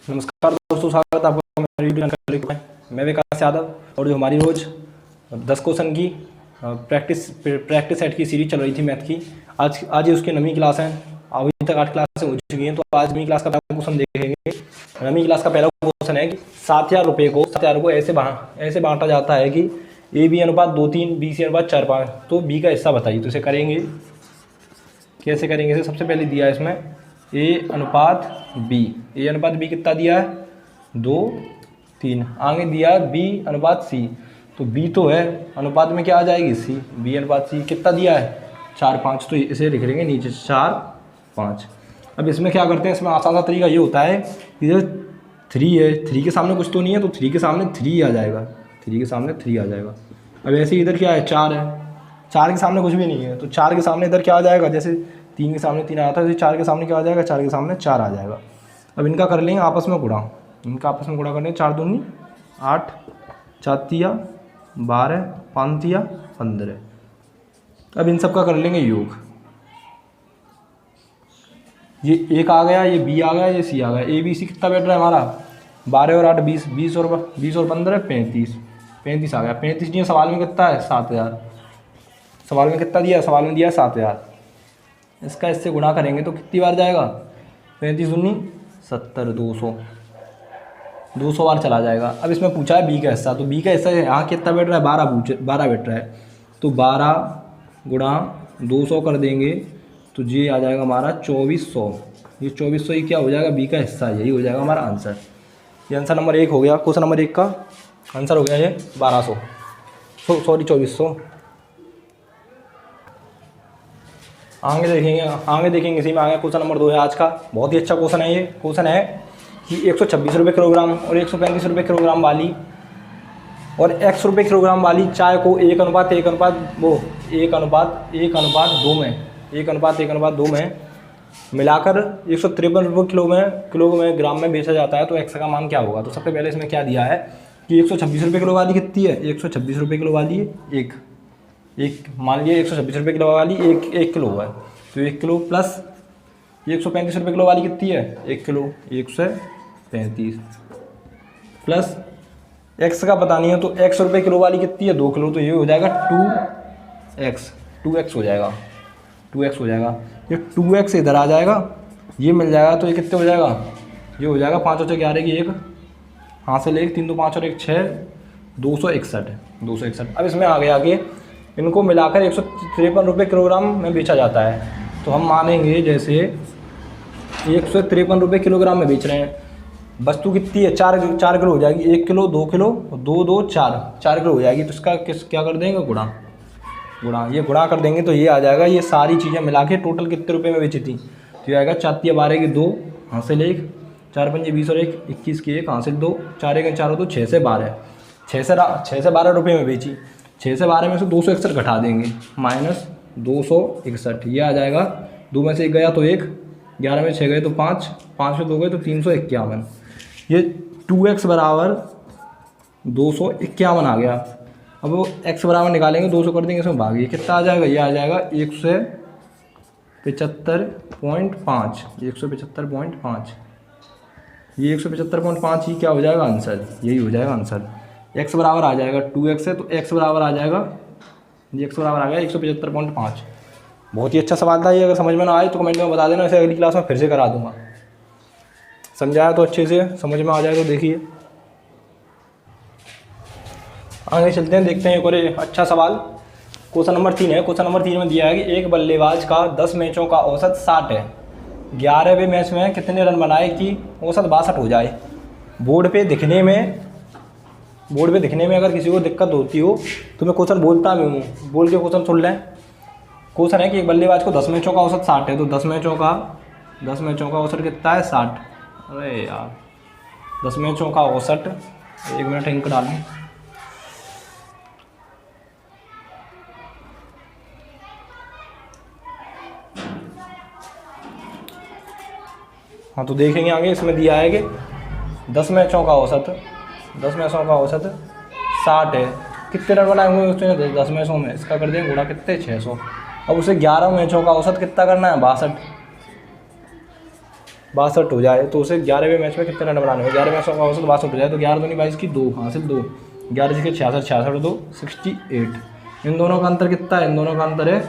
नमस्कार दोस्तों, स्वागत है आपका हमारे यूट्यूब चैनल पर। मैं विकास यादव और जो हमारी रोज 10 क्वेश्चन की प्रैक्टिस सेट की सीरीज चल रही थी मैथ की, आज उसकी 9वीं क्लास है। अभी तक 8 क्लासें हो चुकी हैं, तो आज 9वीं क्लास का पहला क्वेश्चन देखेंगे। 9वीं क्लास का पहला क्वेश्चन है कि 7,000 रुपये को ऐसे बांटा जाता है कि ए बी अनुपात 2:3, बी सी अनुपात 4:5। तो बी का हिस्सा बताइए। तो इसे करेंगे कैसे करेंगे? इसे सबसे पहले दिया है इसमें ए अनुपात बी कितना दिया है? 2:3। आगे दिया है बी अनुपात सी, तो बी तो है, अनुपात में क्या आ जाएगी? सी। बी अनुपात सी कितना दिया है? 4:5। तो इसे लिख लेंगे नीचे 4:5। अब इसमें क्या करते हैं? इसमें आसान सा तरीका ये होता है, इधर 3 है, 3 के सामने कुछ तो नहीं है, तो 3 के सामने 3 आ जाएगा, 3 के सामने 3 आ जाएगा। अब ऐसे इधर क्या है? 4 है, 4 के सामने कुछ भी नहीं है, तो 4 के सामने इधर क्या आ जाएगा? जैसे 3 के सामने 3 आया था, तो 4 के सामने क्या आ जाएगा? 4 के सामने 4 आ जाएगा। अब इनका कर लेंगे आपस में गुणा, कर लेंगे। 4 दूनी 8, 4 तिया 12, 5 तिया 15। अब इन सब का कर लेंगे योग। ये एक आ गया, ये बी आ गया, ये सी आ गया। ए बी सी कितना बैठ रहा है हमारा? 12 और 8 20, 20 और 15 35 आ गया। 35 नहीं, सवाल में कितना है? 7,000। सवाल में कितना दिया? सवाल में दिया 7,000। इसका इससे गुणा करेंगे तो कितनी बार जाएगा? 35 दूनी 70, 200 बार चला जाएगा। अब इसमें पूछा है बी का हिस्सा, तो बी का हिस्सा यहाँ कितना बैठ रहा है? 12 बैठ रहा है, तो 12 गुणा 200 कर देंगे तो ये आ जाएगा हमारा 2400। ये 2400 ही क्या हो जाएगा? बी का हिस्सा, यही हो जाएगा हमारा आंसर। ये आंसर नंबर 1 हो गया। क्वेश्चन नंबर 1 का आंसर हो गया ये 2400। आगे देखेंगे इसी में आगे क्वेश्चन नंबर 2 है आज का। बहुत ही अच्छा क्वेश्चन है ये। क्वेश्चन है कि 126 रुपये किलोग्राम और 135 रुपये किलोग्राम वाली और x रुपये किलोग्राम वाली चाय को 1 अनुपात 1:2 में मिलाकर 153 रुपये किलोग्राम में बेचा जाता है, तो x का मान क्या होगा? तो सबसे पहले इसमें क्या दिया है कि 126 रुपये किलो वाली कितनी है? 126 रुपये किलो वाली एक मान लीजिए 126 रुपये किलो वाली 1 किलो है, तो 1 किलो प्लस 135 रुपये किलो वाली कितनी है? 1 किलो, 135 प्लस x का पता नहीं है, तो x रुपये किलो वाली कितनी है? 2 किलो, तो ये हो जाएगा 2x हो जाएगा। ये 2x इधर आ जाएगा, ये मिल जाएगा, तो ये कितने हो जाएगा? ये हो जाएगा 5 और 6 11 की 1 हाथ से ले, 3 2 5 और 1 6, 261। अब इसमें आ गया कि इनको मिलाकर 153 रुपये किलोग्राम में बेचा जाता है, तो हम मानेंगे जैसे 153 रुपये किलोग्राम में बेच रहे हैं। वस्तु कितनी है? 4 किलो हो जाएगी। 1 किलो, 2 किलो, 2 2 4 किलो हो जाएगी। तो इसका क्या कर देंगे? गुणा। ये गुणा कर देंगे तो ये आ जाएगा। ये सारी चीज़ें मिला के टोटल कितने रुपये में बेची थी? तो ये आएगा 4 तिया 12 की 2 हासिल 1, 4 पंजे 20 और 1 21 की 1 हासिल 2, 4 1 4 तो 6 से 12 रुपये में बेची। 6 से 12 में से 261 घटा देंगे, माइनस 261। ये आ जाएगा। 2 में से 1 गया तो 1, 11 में 6 गए तो 5, 5 में 2 गए तो 351। ये 2x बराबर 251 आ गया। अब वो x बराबर निकालेंगे, 200 कर देंगे इसमें भाग, ये कितना आ जाएगा? ये आ जाएगा 175.5। ये 175.5 ही क्या हो जाएगा? आंसर, यही हो जाएगा आंसर। x बराबर आ जाएगा 2x है, तो x बराबर आ जाएगा, ये x बराबर आ गया 175.5। बहुत ही अच्छा सवाल था ये। अगर समझ में ना आए तो कमेंट में बता देना, इसे अगली क्लास में फिर से करा दूंगा। समझाया तो अच्छे से, समझ में आ जाए तो देखिए। आगे चलते हैं, देखते हैं एक और अच्छा सवाल। क्वेश्चन नंबर 3 है। क्वेश्चन नंबर 3 में दिया है कि एक बल्लेबाज का 10 मैचों का औसत 60 है। 11वें मैच में कितने रन बनाए कि औसत 62 हो जाए? बोर्ड पे दिखने में अगर किसी को दिक्कत होती हो तो मैं क्वेश्चन बोलता भी हूँ, बोल के क्वेश्चन सुन लें। क्वेश्चन है कि एक बल्लेबाज को 10 मैचों का औसत 60 है, तो 10 मैचों का औसत कितना है? 60। अरे यार, 10 मैचों का औसत, 1 मिनट इंक डालें। हाँ, तो देखेंगे आगे। इसमें दिया है कि 10 मैचों का औसत 60 है। कितने रन बनाए हुए उसने 10 मैचों में? इसका कर देंगे गुणा कितने? 600। अब उसे 11 मैचों का औसत कितना करना है? 62। 62 हो जाए तो उसे 11वें मैच में कितने रन बनाने हैं? 11 मैच का औसत 62 हो जाए तो 11 दूनी 22 की 2 हासिल 2, 11 के 66, 66 2 68। इन दोनों का अंतर कितना है? इन दोनों का अंतर है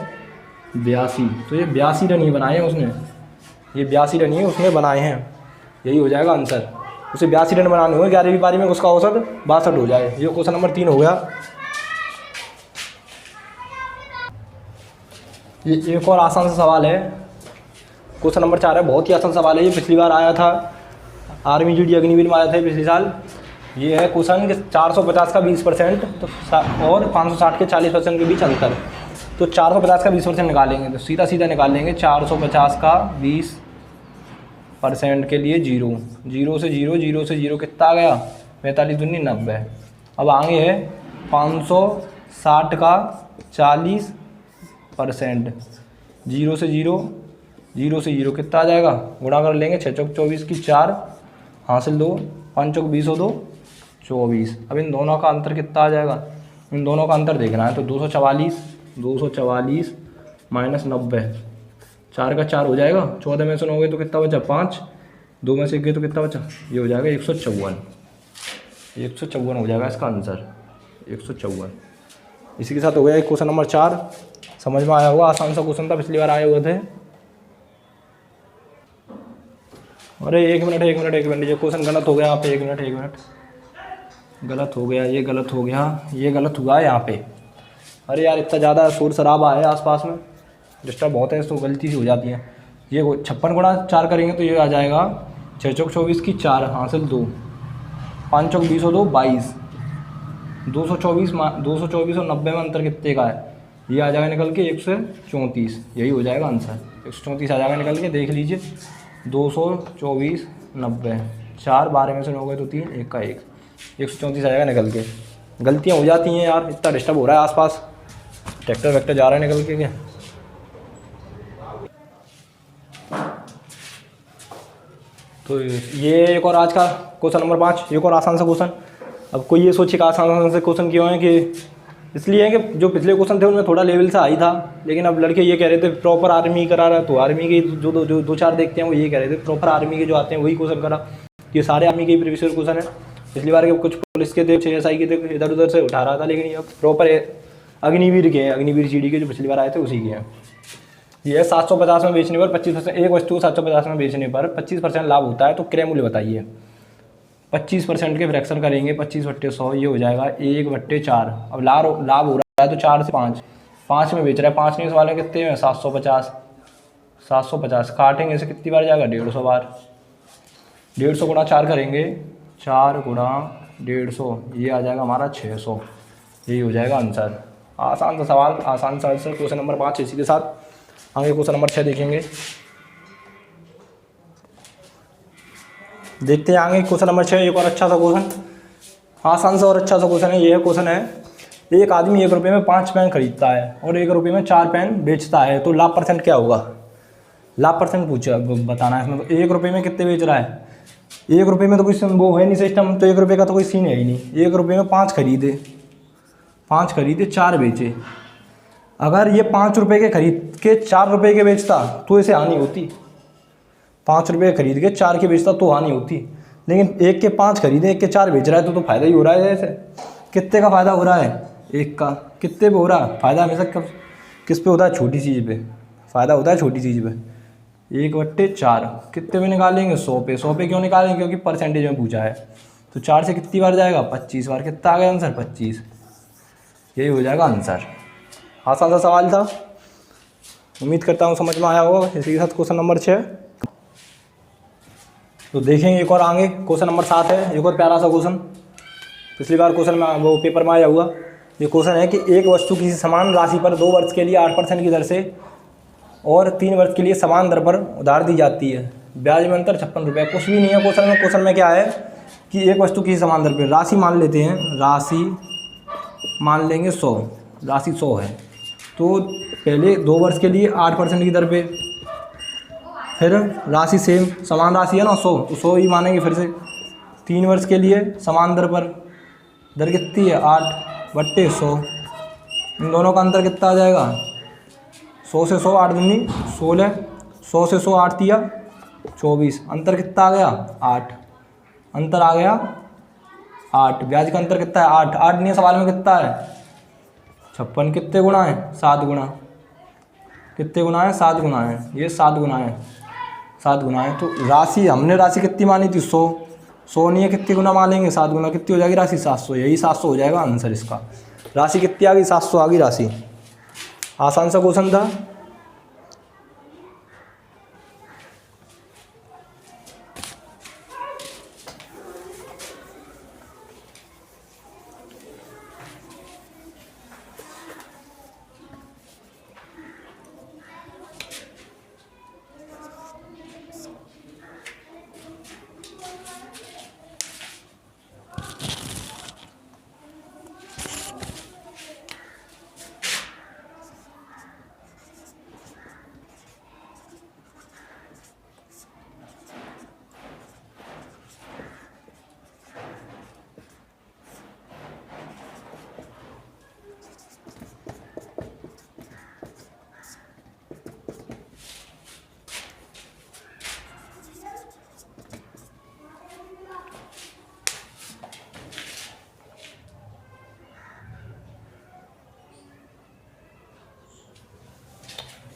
82। तो ये 82 रन ही बनाए हैं उसने, ये 82 रन ही उसने बनाए हैं, यही हो जाएगा आंसर। उसे 82 रन बनाने हुए 11वीं पारी में, उसका औसत 62 हो जाए। ये क्वेश्चन नंबर 3 हो गया। ये एक और आसान सा सवाल है, क्वेश्चन नंबर 4 है, बहुत ही आसान सवाल है। ये पिछली बार आया था, आर्मी जीडी अग्निवीर में आया था पिछले साल। ये है क्वेश्चन कि 450 का 20% तो और 560 के 40% के बीच अंतर। तो 450 का 20% निकालेंगे तो सीधा सीधा निकालेंगे 450 का 20% के लिए 0, 0 से 0, 0 से 0 कितना आ गया? 45 दूनी 90। अब आगे है 560 का 40%, 0 से 0, 0 से 0 कितना आ जाएगा? गुणा कर लेंगे, 6 चौक 24 की 4 हासिल 2, 5 चौक 20 हो 2 24। अब इन दोनों का अंतर कितना आ जाएगा? इन दोनों का अंतर देखना है तो 244 माइनस 90, 4 का 4 हो जाएगा, 14 में से 9 गए तो कितना बचा? 5, 2 में से 1 गए तो कितना बचा? ये हो जाएगा 154, 154 हो जाएगा इसका आंसर, 154। इसी के साथ हो गया एक क्वेश्चन नंबर 4, समझ में आया होगा, आसान सा क्वेश्चन था, पिछली बार आए हुए थे। अरे एक मिनट ये क्वेश्चन गलत हो गया यहाँ पे, एक मिनट गलत हो गया, ये गलत हो गया, ये गलत हुआ है यहाँ पे। अरे यार इतना ज़्यादा शोर शराबा है आसपास में, डिस्टर्ब बहुत है, तो गलती सी हो जाती है। ये 56 गुणा 4 करेंगे तो ये आ जाएगा 6 चौक 24 की 4 हासिल 2, 5 चौक 20 हो 2 22, 224 और 90 में अंतर कितने का है? ये आ जाएगा निकल के 134, यही हो जाएगा आंसर, 134 आ जाएगा निकल के, देख लीजिए 224 90, 4 12 में से 9 गए तो 3 1 का 1, 134 आ जाएगा निकल के। गलतियाँ हो जाती हैं यार, इतना डिस्टर्ब हो रहा है आसपास, ट्रैक्टर वैक्टर जा रहा है निकल के क्या। तो ये एक और आज का क्वेश्चन नंबर 5, एक और आसान सा क्वेश्चन। अब कोई ये सोचे कि आसान से क्वेश्चन क्यों है, कि इसलिए है कि जो पिछले क्वेश्चन थे उनमें थोड़ा लेवल से आई था, लेकिन अब लड़के ये कह रहे थे प्रॉपर आर्मी करा रहा है, तो आर्मी के जो दो चार देखते हैं वो ये कह रहे थे प्रॉपर आर्मी के जो आते हैं वही क्वेश्चन करा। ये सारे आर्मी के प्रीवियस क्वेश्चन है, पिछली बार के कुछ पुलिस के थे, CSI के थे, इधर उधर से उठा रहा था, लेकिन ये प्रॉपर अग्निवीर के हैं, अग्निवीर जीडी के जो पिछली बार आए थे उसी के हैं। ये है 750 में बेचने पर 25%, एक वस्तु को 750 में बेचने पर 25% लाभ होता है तो क्रय मूल्य बताइए। 25% के फ्रैक्शन करेंगे, 25/100, ये हो जाएगा 1/4। अब लाभ हो रहा है तो 4 से 5 में बेच रहा है, 5 नहीं वाले कितने में 750 काटेंगे इसे कितनी बार जाएगा? 150 बार। 150 गुणा 4 करेंगे, 4 गुणा 150, ये आ जाएगा हमारा 600, यही हो जाएगा आंसर। आसान सा सवाल, आसान सा आंसर क्वेश्चन नंबर 5। इसी के साथ आगे क्वेश्चन नंबर 6 देखेंगे, देखते हैं आगे क्वेश्चन नंबर 6। एक और अच्छा सा क्वेश्चन, आसान सा और अच्छा सा क्वेश्चन है। यह क्वेश्चन है, एक आदमी 1 रुपये में 5 पेन खरीदता है और 1 रुपये में 4 पेन बेचता है, तो लाभ परसेंट क्या होगा? लाभ परसेंट पूछा बताना है इसमें। तो 1 रुपये में कितने बेच रहा है? 1 रुपये में तो कोई वो है नहीं सिस्टम, तो 1 रुपये का तो कोई सीन है ही नहीं। 1 रुपये में 5 खरीदे 4 बेचे। अगर ये 5 रुपये के खरीद के 4 रुपये के बेचता तो इसे हानि होती, 5 रुपये खरीद के 4 के बेचता तो हानि होती, लेकिन 1 के 5 खरीदे 1 के 4 बेच रहा है तो फ़ायदा ही हो रहा है। जैसे कितने का फ़ायदा हो रहा है? 1 का। कितने पे हो रहा है फ़ायदा? हमेशा किस पे होता है? छोटी चीज़ पे फ़ायदा होता है, छोटी चीज़ पे। 1/4 कितने पे निकालेंगे? 100 पे। 100 पे क्यों निकालेंगे? क्योंकि परसेंटेज में पूछा है। तो 4 से कितनी बार जाएगा? 25 बार। कितना आ गया आंसर? 25, यही हो जाएगा आंसर। आसान सा सवाल था, उम्मीद करता हूँ समझ में आया होगा। इसी के साथ क्वेश्चन नंबर 6 तो देखेंगे एक और आगे। क्वेश्चन नंबर 7 है, एक और प्यारा सा क्वेश्चन, पिछली बार क्वेश्चन में वो पेपर में आया हुआ। ये क्वेश्चन है कि एक वस्तु किसी समान राशि पर 2 वर्ष के लिए 8% की दर से और 3 वर्ष के लिए समान दर पर उधार दी जाती है, ब्याज में अंतर 56 रुपये। कुछ भी नहीं है क्वेश्चन में। क्वेश्चन में क्या है कि एक वस्तु किसी समान दर पर, राशि मान लेते हैं, राशि मान लेंगे 100, राशि 100 है, तो पहले 2 वर्ष के लिए 8% की दर पे, फिर राशि सेम समान राशि है ना 100, तो 100 ही मानेंगे। फिर से 3 वर्ष के लिए समान दर पर, दर कितनी है? 8/100। इन दोनों का अंतर कितना आ जाएगा? 100 से 100, 8 दूनी 16, 100 से 100 8 दिया 24, अंतर कितना आ गया 8, अंतर आ गया 8, ब्याज का अंतर कितना है 8, 8 नहीं है सवाल में कितना है 56, कितने गुना है 7 गुना, कितने गुना है 7 गुना है, ये 7 गुना है, 7 गुना है। तो राशि हमने राशि कितनी मानी थी 100, 100 नहीं है, कितने गुना मानेंगे 7 गुना, कितनी हो जाएगी राशि 700, यही 700 हो जाएगा आंसर इसका। राशि कितनी आ गई 700 आ गई राशि। आसान सा क्वेश्चन था।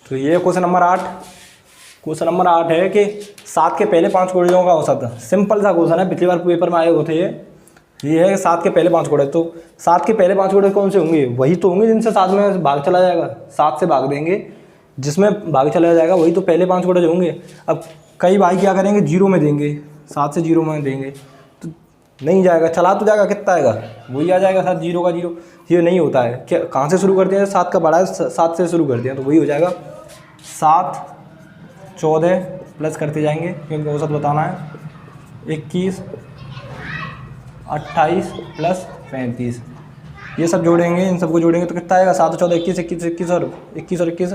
तो ये क्वेश्चन नंबर 8, क्वेश्चन नंबर 8 है कि 7 के पहले 5 कोड़ियों का औसत। सिंपल सा क्वेश्चन है, पिछली बार पेपर में आए हुए थे ये है कि 7 के पहले 5 कोड़े। तो 7 के पहले 5 कोड़े कौन से होंगे, वही तो होंगे जिनसे 7 में भाग चला जाएगा, 7 से भाग देंगे जिसमें भाग चला जाएगा वही तो पहले 5 कोड़े होंगे। अब कई भाई क्या करेंगे 0 में देंगे, 7 से 0 में देंगे तो नहीं जाएगा, चला तो जाएगा, कितना आएगा वही आ जाएगा 7, 0 का 0। ये नहीं होता है, क्या कहाँ से शुरू करते हैं 7 का बड़ा है 7 से शुरू करते हैं, तो वही हो जाएगा 7, 14 प्लस करते जाएंगे क्योंकि औसत बताना है, 21, 28 प्लस 35, ये सब जोड़ेंगे, इन सबको जोड़ेंगे तो कितना आएगा 7, 14, 21, 21, 21 और 21 और 21,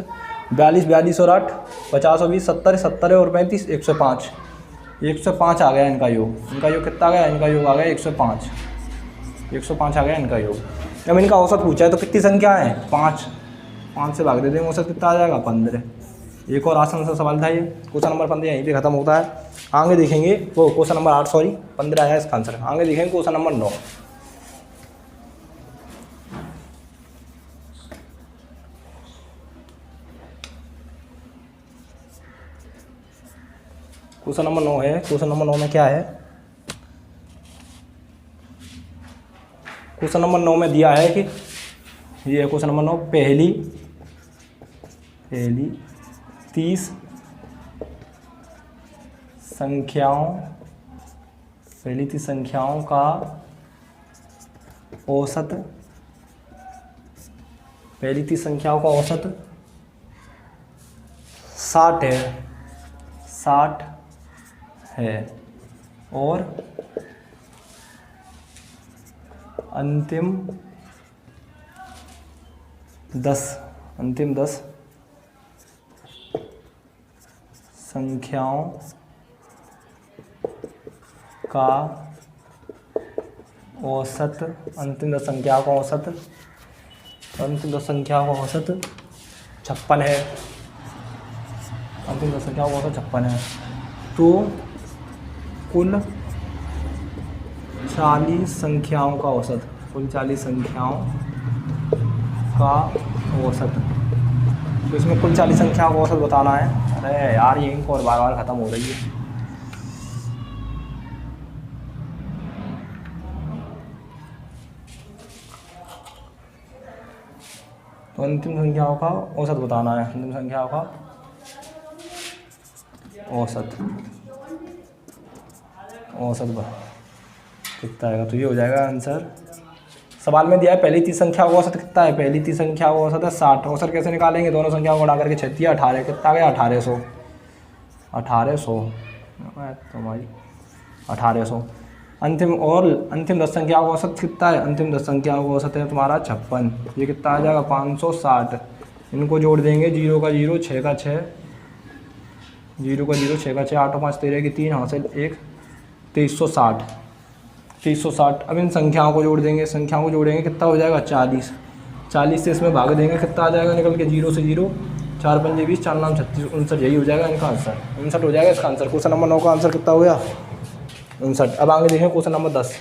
42, 42 और 8, 50 और 20, 70, 70 और 35, 105, 105 आ गया इनका योग। इनका योग कितना आ गया, इनका योग आ गया 105, 105 आ गया इनका योग। जब इनका औसत पूछा है तो कितनी संख्या है 5, 5 से भाग दे देंगे, औसत कितना आ जाएगा 15। एक और आसान सा सवाल था ये, क्वेश्चन नंबर 15 यहीं पे खत्म होता है। आगे देखेंगे वो क्वेश्चन नंबर 8 सॉरी 15 आया इसका आंसर। आगे देखेंगे क्वेश्चन नंबर 9। क्वेश्चन नंबर 9 है, क्वेश्चन नंबर 9 में क्या है, क्वेश्चन नंबर 9 में दिया है कि ये है क्वेश्चन नंबर 9, पहली 30 संख्याओं का औसत, पहली 30 संख्याओं का औसत 60 है, 60 है और अंतिम 10 संख्याओं का औसत, अंतिम 10 संख्याओं का औसत, अंतिम 10 संख्याओं का औसत 56 है, अंतिम 10 संख्याओं का औसत 56 है। तो कुल 40 संख्याओं का औसत, कुल 40 संख्याओं का औसत, तो इसमें कुल 40 संख्याओं का औसत बताना है। अरे यार ये इंक और बार बार ख़त्म हो रही है। तो अंतिम संख्याओं का औसत बताना है, अंतिम संख्याओं का औसत कितना आएगा, तो ये हो जाएगा आंसर। सवाल में दिया है पहली 30 संख्या का औसत कितना है, पहली 30 संख्या का औसत है 60। औसत कैसे निकालेंगे, दोनों संख्याओं को उड़ा करके 36 18, कितना आ गया 1800, 1800 तो भाई 1800। अंतिम 10 संख्या का औसत कितना है, अंतिम 10 संख्या का औसत है तुम्हारा 56, ये कितना आ जाएगा 560। इनको जोड़ देंगे, 0 का 0, 6 का 6, 0 का 0, 6 का 6, 8 और 5 13 की 3, हासिल 1, 2360, 2360। अब इन संख्याओं को जोड़ देंगे, कितना हो जाएगा 40, 40 से इसमें भाग देंगे, कितना आ जाएगा निकल के 0 से 0, 4 पंजे 20, 4 नाम 36, 59 यही हो जाएगा इनका आंसर। 59 हो जाएगा इसका आंसर। क्वेश्चन नंबर 9 का आंसर कितना हो गया? 59। अब आगे देखें क्वेश्चन नंबर 10।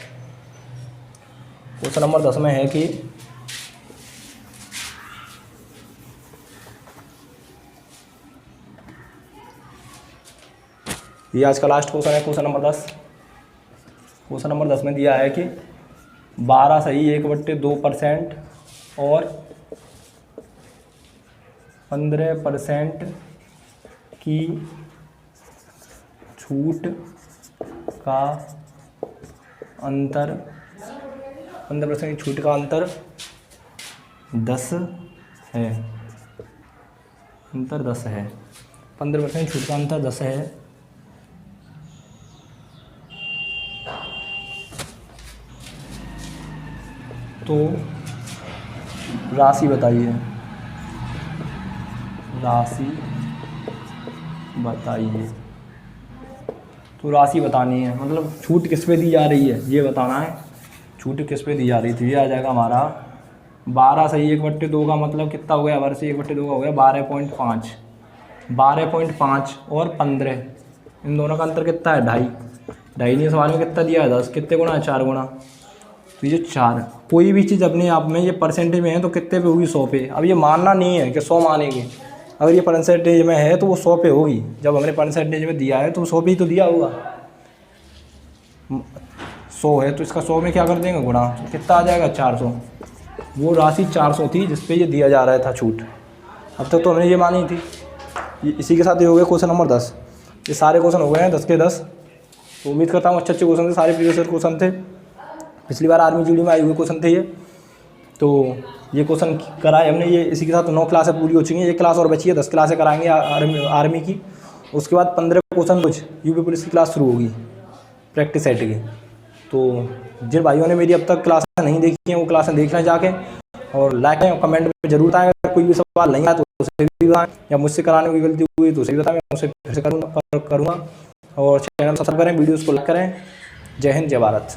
क्वेश्चन नंबर 10 में है कि ये आज का लास्ट क्वेश्चन है, क्वेश्चन नंबर 10। क्वेश्चन नंबर 10 में दिया है कि 12 सही 1/2% और 15% की छूट का अंतर 15% की छूट का अंतर 10 है। अंतर 10 है। 15% छूट का अंतर 10 है। तो राशि बताइए। राशि बताइए। तो राशि बतानी है, मतलब छूट किस पे दी जा रही है ये बताना है। छूट किस पे दी जा रही थी, ये आ जाएगा हमारा 12 सही 1/2 का मतलब कितना हो गया? 12 से 1/2 का हो गया 12.5। 12.5 और 15, इन दोनों का अंतर कितना है? 2.5। 2.5 नहीं, सवाल में कितना दिया है? 10। कितने गुना है? 4 गुना। तो ये 4। कोई भी चीज़ अपने आप में ये परसेंटेज में है तो कितने पे होगी? 100 पे। अब ये मानना नहीं है कि 100 मानेंगे। अगर ये परसेंटेज में है तो वो 100 पे होगी। जब हमने परसेंटेज में दिया है तो 100 पे ही तो दिया होगा। 100 है तो इसका 100 में क्या कर देंगे? गुणा। तो कितना आ जाएगा? 400। वो राशि 400 थी जिस पे ये दिया जा रहा था छूट। अब तक तो हमने ये मानी थी। इसी के साथ ये हो गया क्वेश्चन नंबर 10। ये सारे क्वेश्चन हो गए हैं 10 के 10। तो उम्मीद करता हूँ अच्छे अच्छे क्वेश्चन थे, सारे प्रीवियस ईयर क्वेश्चन थे। पिछली बार आर्मी जीडी में आए हुए क्वेश्चन थे ये। तो ये क्वेश्चन कराए हमने। ये इसी के साथ 9 क्लासें पूरी हो चुकी हैं। 1 क्लास और बची है, 10 क्लासें कराएंगे आर्मी की। उसके बाद 15 क्वेश्चन कुछ यूपी पुलिस की क्लास शुरू होगी, प्रैक्टिस सेट की। तो जिन भाइयों ने मेरी अब तक क्लासें नहीं देखी हैं वो क्लासें देख लें जाके, और लाइक और कमेंट में जरूर बताएं। अगर कोई भी सवाल नहीं आया तो उसे भी बताएं, या मुझसे कराने की गलती हुई तो उसे भी बताएं, मैं उसे फिर से करूँगा। और चैनल सब्सक्राइब करें, वीडियोज़ को लाइक करें। जय हिंद, जय भारत।